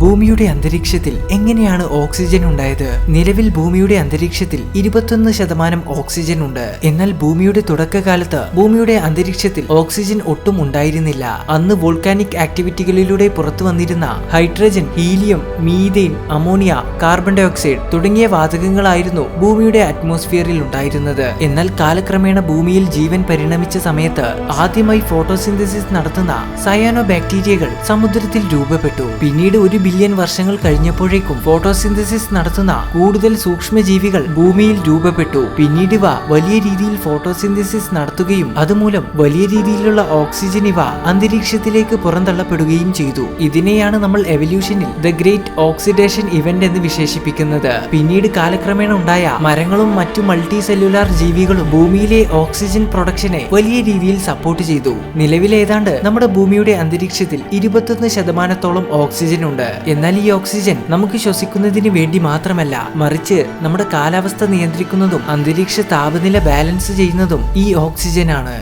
ഭൂമിയുടെ അന്തരീക്ഷത്തിൽ എങ്ങനെയാണ് ഓക്സിജൻ ഉണ്ടായത്? നിലവിൽ ഭൂമിയുടെ അന്തരീക്ഷത്തിൽ 21% ഓക്സിജൻ ഉണ്ട്. എന്നാൽ ഭൂമിയുടെ തുടക്കകാലത്ത് ഭൂമിയുടെ അന്തരീക്ഷത്തിൽ ഓക്സിജൻ ഒട്ടും ഉണ്ടായിരുന്നില്ല. അന്ന് വോൾക്കാനിക് ആക്ടിവിറ്റികളിലൂടെ പുറത്തു വന്നിരുന്ന hydrogen, helium, methane, ammonia, carbon dioxide തുടങ്ങിയ വാതകങ്ങളായിരുന്നു ഭൂമിയുടെ അറ്റ്മോസ്ഫിയറിൽ ഉണ്ടായിരുന്നത്. എന്നാൽ കാലക്രമേണ ഭൂമിയിൽ ജീവൻ പരിണമിച്ച സമയത്ത് ആദ്യമായി ഫോട്ടോസിന്തസിസ് നടത്തുന്ന സയാനോ ബാക്ടീരിയകൾ സമുദ്രത്തിൽ രൂപപ്പെട്ടു. പിന്നീട് 1 ബില്യൺ വർഷങ്ങൾ കഴിഞ്ഞപ്പോഴേക്കും ഫോട്ടോസിന്തസിസ് നടത്തുന്ന കൂടുതൽ സൂക്ഷ്മജീവികൾ ഭൂമിയിൽ രൂപപ്പെട്ടു. പിന്നീട് ഇവ വലിയ രീതിയിൽ ഫോട്ടോസിന്തസിസ് നടത്തുകയും അതുമൂലം വലിയ രീതിയിലുള്ള ഓക്സിജൻ ഇവ അന്തരീക്ഷത്തിലേക്ക് പുറന്തള്ളപ്പെടുകയും ചെയ്തു. ഇതിനെയാണ് നമ്മൾ എവല്യൂഷനിൽ ദ ഗ്രേറ്റ് ഓക്സിഡേഷൻ ഇവന്റ് എന്ന് വിശേഷിപ്പിക്കുന്നത്. പിന്നീട് കാലക്രമേണ ഉണ്ടായ മരങ്ങളും മറ്റു മൾട്ടി സെല്ലുലാർ ജീവികളും ഭൂമിയിലെ ഓക്സിജൻ പ്രൊഡക്ഷനെ വലിയ രീതിയിൽ സപ്പോർട്ട് ചെയ്തു. നിലവിൽ ഏതാണ്ട് നമ്മുടെ ഭൂമിയുടെ അന്തരീക്ഷത്തിൽ 21% ഓക്സിജൻ ഉണ്ട്. എന്നാൽ ഈ ഓക്സിജൻ നമുക്ക് ശ്വസിക്കുന്നതിന് വേണ്ടി മാത്രമല്ല, മറിച്ച് നമ്മുടെ കാലാവസ്ഥ നിയന്ത്രിക്കുന്നതും അന്തരീക്ഷ താപനില ബാലൻസ് ചെയ്യുന്നതും ഈ ഓക്സിജൻ ആണ്.